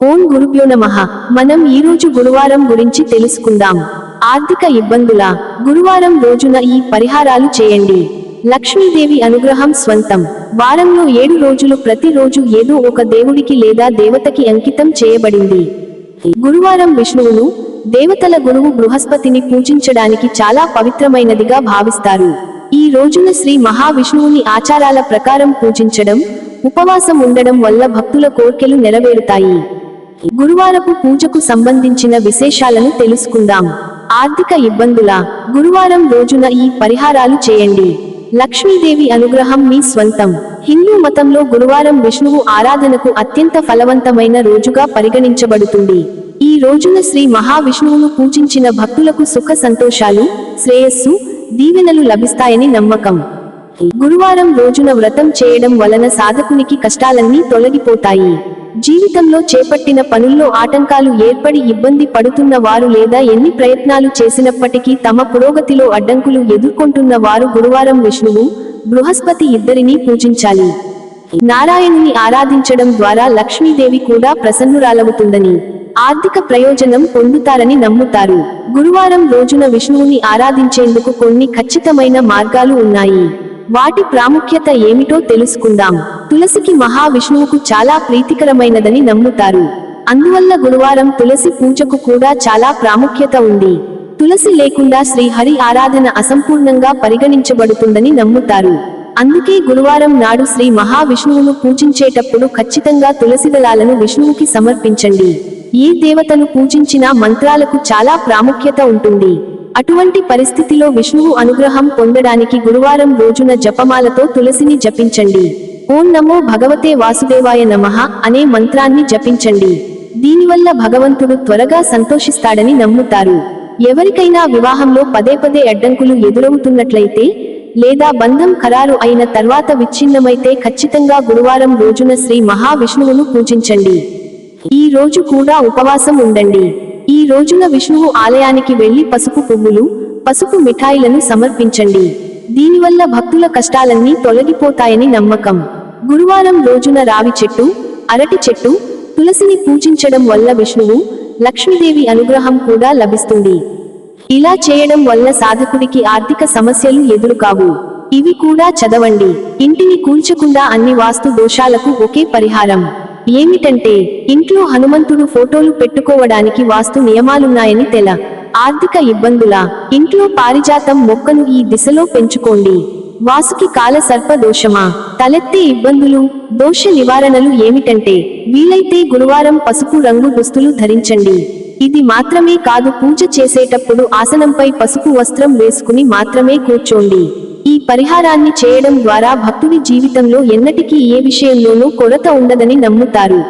ఓం గురుభ్యో నమః. మనం ఈరోజు గురువారం గురించి తెలుసుకుందాం. ఆర్థిక ఇబ్బందుల గురువారం రోజున ఈ పరిహారాలు చేయండి. లక్ష్మీదేవి అనుగ్రహం స్వంతం. వారంలో 7 రోజులు ప్రతి రోజు ఏదో ఒక దేవుడికి లేదా దేవతకి అంకితం చేయబడింది. గురువారం విష్ణువును, దేవతల గురువు బృహస్పతిని పూజించడానికి చాలా పవిత్రమైనదిగా భావిస్తారు. ఈ రోజున శ్రీ మహావిష్ణువుని ఆచారాల ప్రకారం పూజించడం, ఉపవాసం ఉండడం వల్ల భక్తుల కోర్కెలు నెరవేరుతాయి. గురువారపు పూజకు సంబంధించిన విశేషాలను తెలుసుకుందాం. ఆర్థిక ఇబ్బందుల గురువారం రోజున ఈ పరిహారాలు చేయండి. లక్ష్మీదేవి అనుగ్రహం మీ స్వంతం. హిందూ మతంలో గురువారం విష్ణువు ఆరాధనకు అత్యంత ఫలవంతమైన రోజుగా పరిగణించబడుతుంది. ఈ రోజున శ్రీ మహావిష్ణువును పూజించిన భక్తులకు సుఖ సంతోషాలు, శ్రేయస్సు, దీవెనలు లభిస్తాయని నమ్మకం. గురువారం రోజున వ్రతం చేయడం వలన సాధకునికి కష్టాలన్నీ తొలగిపోతాయి. జీవితంలో చేపట్టిన పనుల్లో ఆటంకాలు ఏర్పడి ఇబ్బంది పడుతున్న వారు లేదా ఎన్ని ప్రయత్నాలు చేసినప్పటికీ తమ పురోగతిలో అడ్డంకులు ఎదుర్కొంటున్న వారు గురువారం విష్ణువు, బృహస్పతి ఇద్దరినీ పూజించాలి. నారాయణుని ఆరాధించడం ద్వారా లక్ష్మీదేవి కూడా ప్రసన్నురాలవుతుందని, ఆర్థిక ప్రయోజనం పొందుతారని నమ్ముతారు. గురువారం రోజున విష్ణువుని ఆరాధించేందుకు కొన్ని ఖచ్చితమైన మార్గాలు ఉన్నాయి. వాటి ప్రాముఖ్యత ఏమిటో తెలుసుకుందాం. తులసికి మహావిష్ణువుకు చాలా ప్రీతికరమైనదని నమ్ముతారు. అందువల్ల గురువారం తులసి పూజకు కూడా చాలా ప్రాముఖ్యత ఉంది. తులసి లేకుండా శ్రీహరి ఆరాధన అసంపూర్ణంగా పరిగణించబడుతుందని నమ్ముతారు. అందుకే గురువారం నాడు శ్రీ మహావిష్ణువును పూజించేటప్పుడు ఖచ్చితంగా తులసిదళాలను విష్ణువుకి సమర్పించండి. ఏ దేవతను పూజించినా మంత్రాలకు చాలా ప్రాముఖ్యత ఉంటుంది. అటువంటి పరిస్థితిలో విష్ణువు అనుగ్రహం పొందడానికి గురువారం రోజున జపమాలతో తులసిని జపించండి. ఓం నమో భగవతే వాసుదేవాయ నమః అనే మంత్రాన్ని జపించండి. దీనివల్ల భగవంతుడు త్వరగా సంతోషిస్తాడని నమ్ముతారు. ఎవరికైనా వివాహంలో పదే పదే అడ్డంకులు ఎదురవుతున్నట్లయితే, లేదా బంధం ఖరారు అయిన తర్వాత విచ్ఛిన్నమైతే ఖచ్చితంగా గురువారం రోజున శ్రీ మహావిష్ణువును పూజించండి. ఈ రోజు కూడా ఉపవాసం ఉండండి. ఈ రోజున విష్ణువు ఆలయానికి వెళ్లి పసుపు పువ్వులు, పసుపు మిఠాయిలను సమర్పించండి. దీనివల్ల భక్తుల కష్టాలన్నీ తొలగిపోతాయని నమ్మకం. గురువారం రోజున రావి చెట్టు, అరటి చెట్టు, తులసిని పూజించడం వల్ల విష్ణువు, లక్ష్మీదేవి అనుగ్రహం కూడా లభిస్తుంది. ఇలా చేయడం వల్ల సాధకుడికి ఆర్థిక సమస్యలు ఎదురుకావు. ఇవి కూడా చదవండి. ఇంటిని కూల్చకుండా అన్ని వాస్తు దోషాలకు ఒకే పరిహారం ఏమిటంటే, ఇంట్లో హనుమంతుడు ఫోటోలు పెట్టుకోవడానికి వాస్తు నియమాలున్నాయని ఆర్థిక ఇబ్బందుల ఇంట్లో పారిజాతం మొక్కను ఈ దిశలో పెంచుకోండి. వాసుకి కాల సర్ప దోషమా? తలెత్తే ఇబ్బందులు, దోష నివారణలు ఏమిటంటే, వీలైతే గురువారం పసుపు రంగు దుస్తులు ధరించండి. ఇది మాత్రమే కాదు, పూజ చేసేటప్పుడు ఆసనంపై పసుపు వస్త్రం వేసుకుని మాత్రమే కూర్చోండి. ఈ పరిహారాన్ని చేయడం ద్వారా భక్తుడి జీవితంలో ఎన్నటికీ ఏ విషయంలోనూ కొరత ఉండదని నమ్ముతారు.